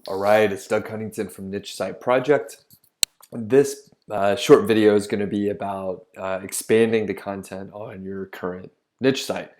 All right, it's Doug Cunnington from Niche Site Project. This short video is going to be about expanding the content on your current niche site.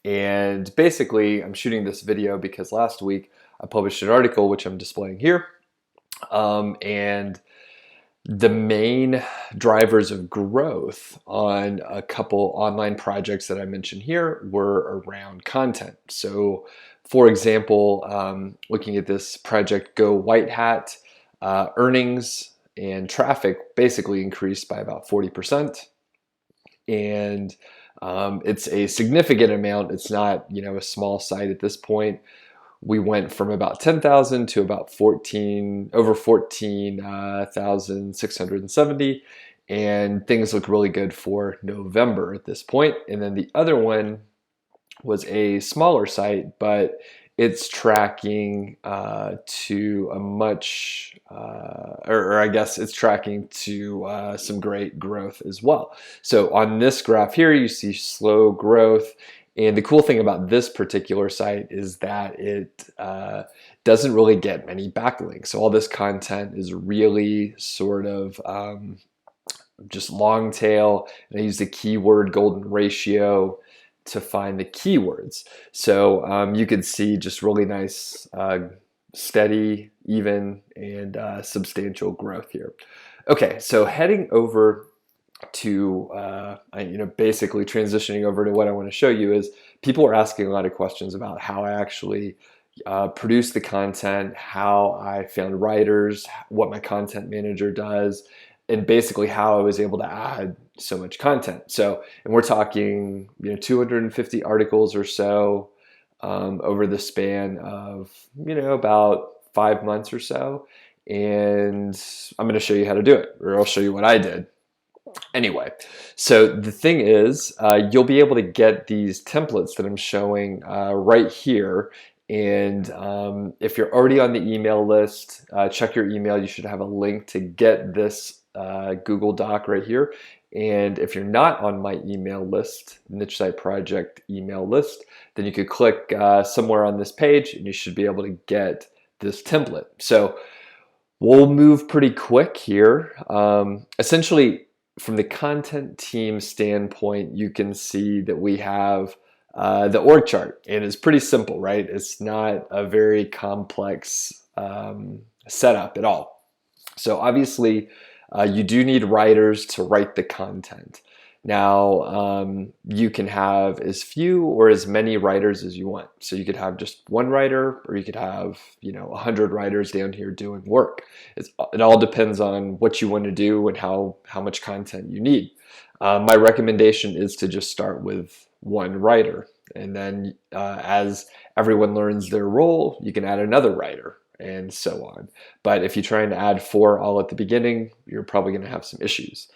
And basically, I'm shooting this video because last week I published an article, which I'm displaying here. And the main drivers of growth on a couple online projects that I mentioned here were around content. So for example, looking at this project Go White Hat, earnings and traffic basically increased by about 40%. And it's a significant amount. It's not, a small site at this point. We went from about 10,000 to about over 14,670, and things look really good for November at this point. And then the other one was a smaller site, but it's tracking to a much, or I guess it's tracking to some great growth as well. So on this graph here, you see slow growth. And the cool thing about this particular site is that it doesn't really get many backlinks. So all this content is really sort of just long tail. And I use the keyword golden ratio to find the keywords. So you can see just really nice, steady, even, and substantial growth here. Okay, so heading over to basically transitioning over to what I want to show you is people are asking a lot of questions about how I actually produce the content, how I found writers, what my content manager does, and basically how I was able to add so much content. So, and we're talking 250 articles or so over the span of about 5 months or so, and I'm going to show you how to do it, or I'll show you what I did. Anyway, so the thing is, you'll be able to get these templates that I'm showing right here. And if you're already on the email list, check your email. You should have a link to get this Google Doc right here. And if you're not on my email list, Niche Site Project email list, then you could click somewhere on this page and you should be able to get this template. So we'll move pretty quick here. Essentially, from the content team standpoint, you can see that we have the org chart, and it's pretty simple, right? It's not a very complex setup at all. So obviously, you do need writers to write the content. Now, you can have as few or as many writers as you want. So you could have just one writer, or you could have 100 writers down here doing work. It all depends on what you want to do and how much content you need. My recommendation is to just start with one writer, and then as everyone learns their role, you can add another writer, and so on. But if you're trying to add 4 all at the beginning, you're probably going to have some issues.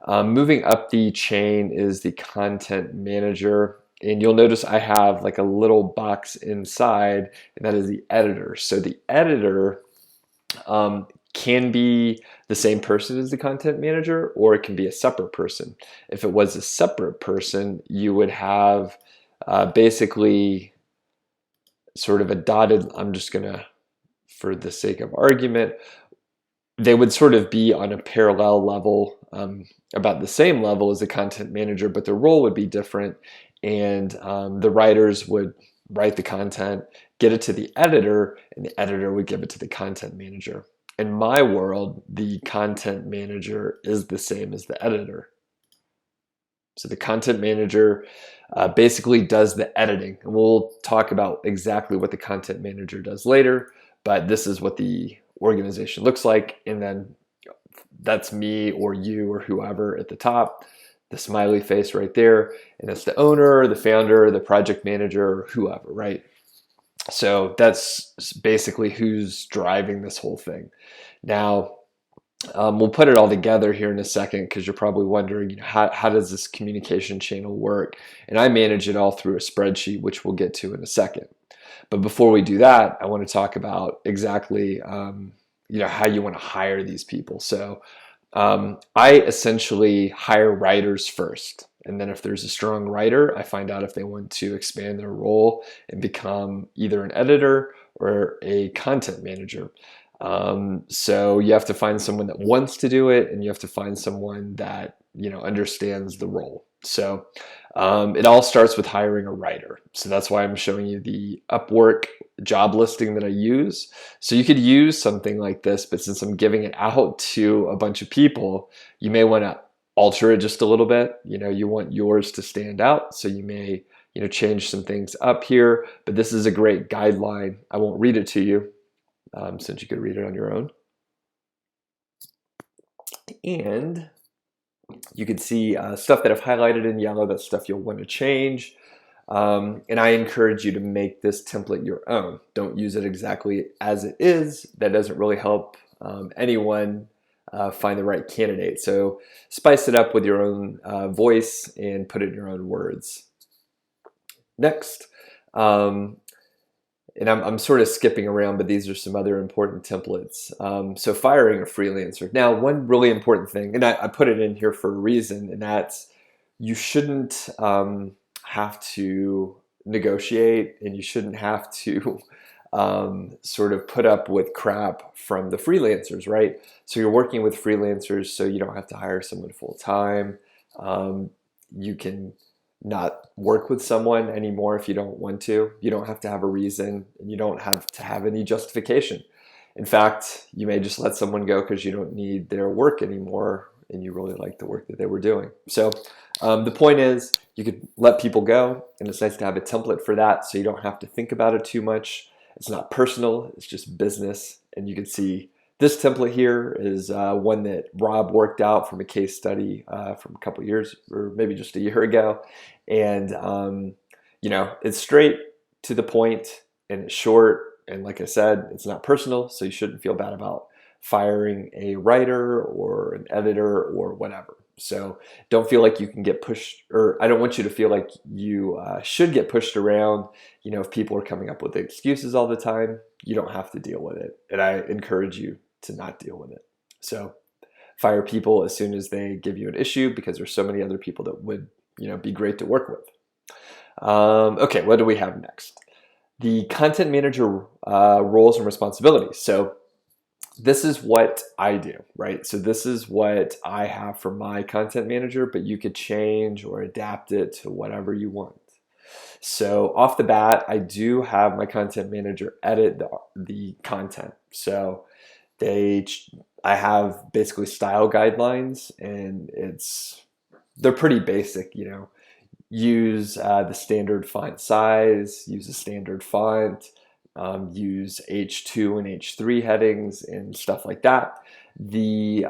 Moving up the chain is the content manager, and you'll notice I have like a little box inside, and that is the editor. So the editor can be the same person as the content manager, or it can be a separate person. If it was a separate person, you would have basically sort of a dotted, I'm just gonna, for the sake of argument, they would sort of be on a parallel level, about the same level as the content manager, but their role would be different. And the writers would write the content, get it to the editor, and the editor would give it to the content manager. In my world, the content manager is the same as the editor. So the content manager basically does the editing. And we'll talk about exactly what the content manager does later, but this is what the organization looks like. And then that's me or you or whoever at the top, the smiley face right there. And that's the owner, the founder, the project manager, whoever, right? So that's basically who's driving this whole thing. Now, we'll put it all together here in a second, because you're probably wondering, how does this communication channel work? And I manage it all through a spreadsheet, which we'll get to in a second. But before we do that, I want to talk about exactly how you want to hire these people. So I essentially hire writers first. And then if there's a strong writer, I find out if they want to expand their role and become either an editor or a content manager. So you have to find someone that wants to do it, and you have to find someone that understands the role. So it all starts with hiring a writer. So that's why I'm showing you the Upwork job listing that I use. So you could use something like this, but since I'm giving it out to a bunch of people, you may want to alter it just a little bit. You want yours to stand out, so you may change some things up here. But this is a great guideline. I won't read it to you, since you could read it on your own. And you can see stuff that I've highlighted in yellow. That's stuff you'll want to change. And I encourage you to make this template your own. Don't use it exactly as it is. That doesn't really help anyone find the right candidate. So spice it up with your own voice and put it in your own words. Next, and I'm sort of skipping around, but these are some other important templates. So firing a freelancer. Now, one really important thing, and I put it in here for a reason, and that's you shouldn't have to negotiate, and you shouldn't have to sort of put up with crap from the freelancers, right? So you're working with freelancers, so you don't have to hire someone full time. You can not work with someone anymore if you don't want to. You don't have to have a reason, and you don't have to have any justification. In fact, you may just let someone go because you don't need their work anymore and you really like the work that they were doing. So the point is, you could let people go, and it's nice to have a template for that so you don't have to think about it too much. It's not personal, it's just business. And you can see this template here is one that Rob worked out from a case study from a couple years, or maybe just a year ago. And it's straight to the point, and it's short. And like I said, it's not personal, so you shouldn't feel bad about firing a writer or an editor or whatever. So don't feel like you can get pushed, or I don't want you to feel like you should get pushed around. If people are coming up with excuses all the time, you don't have to deal with it. And I encourage you to not deal with it. So fire people as soon as they give you an issue, because there's so many other people that would be great to work with. Okay, what do we have next? The content manager roles and responsibilities. So this is what I do, right? So this is what I have for my content manager, but you could change or adapt it to whatever you want. So off the bat, I do have my content manager edit the content. So I have basically style guidelines, and they're pretty basic. Use the standard font size, use a standard font, use H2 and H3 headings and stuff like that. The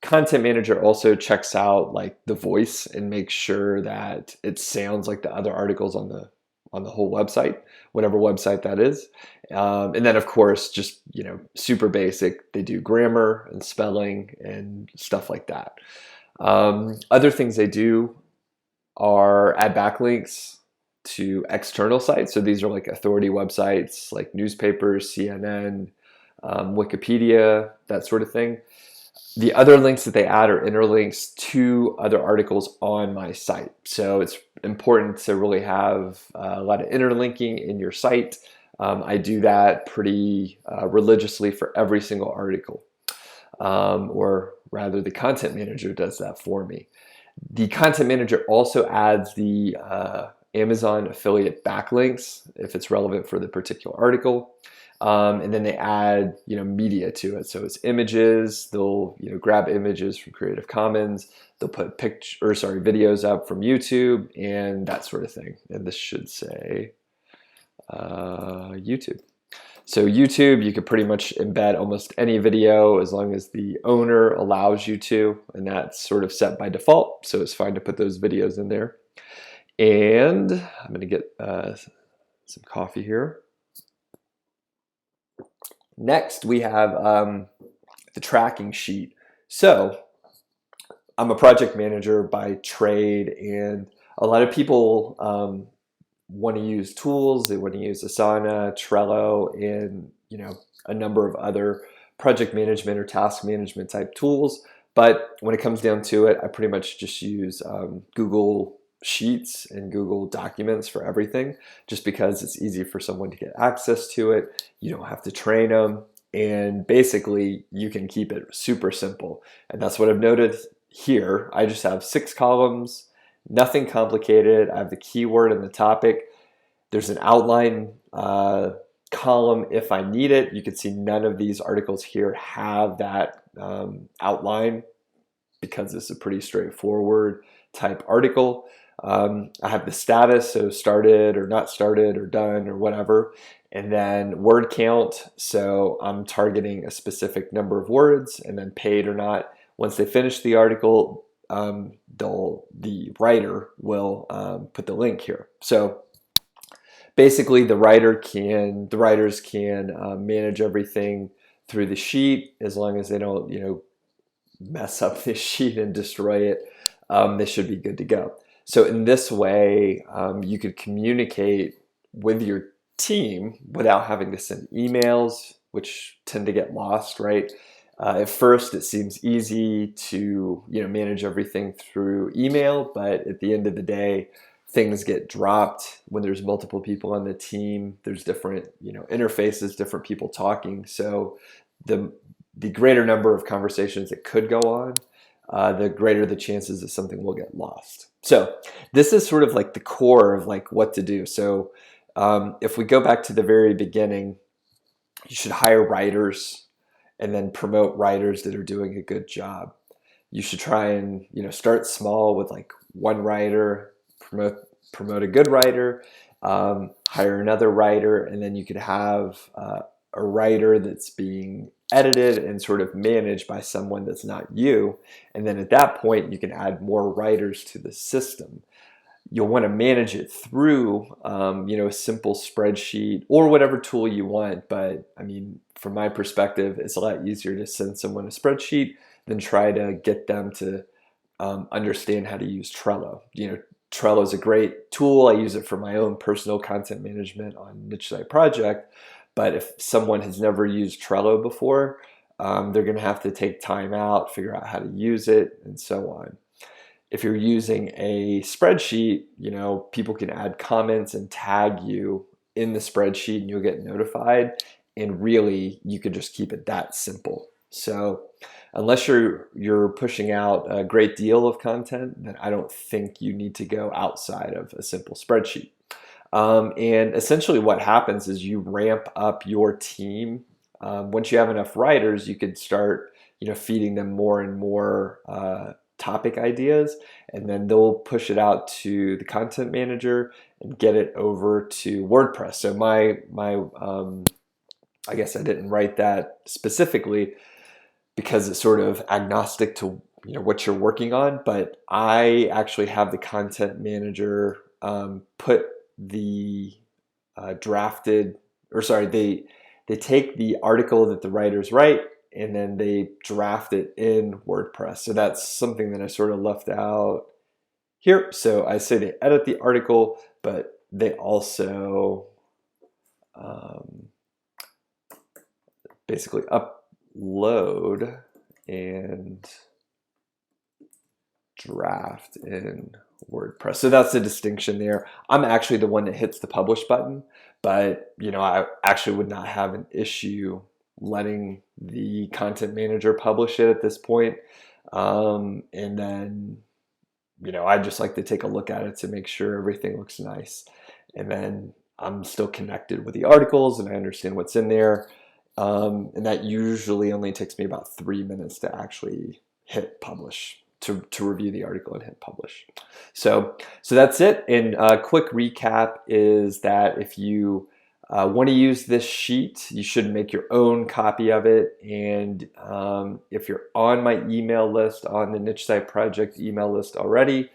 content manager also checks out like the voice and makes sure that it sounds like the other articles on the whole website, whatever website that is. And then of course, just super basic, they do grammar and spelling and stuff like that. Other things they do are add backlinks to external sites. So these are like authority websites like newspapers, CNN, Wikipedia, that sort of thing. The other links that they add are interlinks to other articles on my site. So it's important to really have a lot of interlinking in your site. I do that pretty religiously for every single article, or rather the content manager does that for me. The content manager also adds the Amazon affiliate backlinks if it's relevant for the particular article. And then they add, media to it. So it's images. They'll, grab images from Creative Commons. They'll put videos up from YouTube and that sort of thing. And this should say YouTube. So YouTube, you could pretty much embed almost any video as long as the owner allows you to, and that's sort of set by default. So it's fine to put those videos in there. And I'm going to get some coffee here. Next, we have the tracking sheet. So I'm a project manager by trade, and a lot of people want to use tools. They want to use Asana, Trello, and a number of other project management or task management type tools. But when it comes down to it, I pretty much just use Google Sheets and Google Documents for everything, just because it's easy for someone to get access to it. You don't have to train them. And basically, you can keep it super simple. And that's what I've noted here. I just have 6 columns, nothing complicated. I have the keyword and the topic. There's an outline column if I need it. You can see none of these articles here have that outline because it's a pretty straightforward type article. I have the status, so started or not started or done or whatever. And then word count, so I'm targeting a specific number of words, and then paid or not. Once they finish the article, the writer will put the link here. So basically, the writers can manage everything through the sheet as long as they don't, mess up this sheet and destroy it. They should be good to go. So in this way, you could communicate with your team without having to send emails, which tend to get lost, right? At first, it seems easy to manage everything through email, but at the end of the day, things get dropped when there's multiple people on the team. There's different interfaces, different people talking. So the greater number of conversations that could go on, the greater the chances that something will get lost. So this is sort of like the core of like what to do. So if we go back to the very beginning, you should hire writers and then promote writers that are doing a good job. You should try and start small with like one writer, promote a good writer, hire another writer, and then you could have a writer that's being edited and sort of managed by someone that's not you. And then at that point, you can add more writers to the system. You'll want to manage it through, a simple spreadsheet or whatever tool you want. But I mean, from my perspective, it's a lot easier to send someone a spreadsheet than try to get them to understand how to use Trello. Trello is a great tool. I use it for my own personal content management on Niche Site Project. But if someone has never used Trello before, they're going to have to take time out, figure out how to use it, and so on. If you're using a spreadsheet, people can add comments and tag you in the spreadsheet and you'll get notified. And really, you can just keep it that simple. So unless you're pushing out a great deal of content, then I don't think you need to go outside of a simple spreadsheet. And essentially what happens is you ramp up your team. Once you have enough writers, you could start, feeding them more and more topic ideas, and then they'll push it out to the content manager and get it over to WordPress. So my I guess I didn't write that specifically because it's sort of agnostic to what you're working on, but I actually have the content manager put the they take the article that the writers write and then they draft it in WordPress. So that's something that I sort of left out here. So I say they edit the article, but they also basically upload and draft in WordPress. So that's the distinction there. I'm actually the one that hits the publish button, but I actually would not have an issue letting the content manager publish it at this point. And then, I just like to take a look at it to make sure everything looks nice. And then I'm still connected with the articles and I understand what's in there. And that usually only takes me about 3 minutes to actually hit publish, to review the article and hit publish. So that's it. And a quick recap is that if you want to use this sheet, you should make your own copy of it. And if you're on my email list, on the Niche Site Project email list already,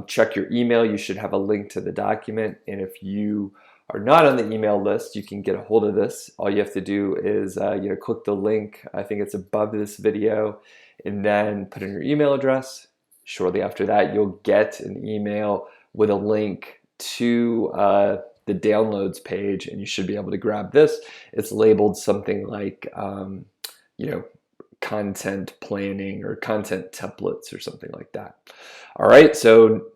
check your email. You should have a link to the document. And if you are not on the email list, you can get a hold of this. All you have to do is click the link. I think it's above this video, and then put in your email address. Shortly after that, you'll get an email with a link to the downloads page, and you should be able to grab this. It's labeled something like content planning or content templates or something like that. All right, so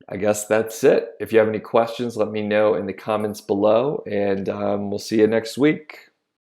I guess that's it. If you have any questions, let me know in the comments below, and we'll see you next week.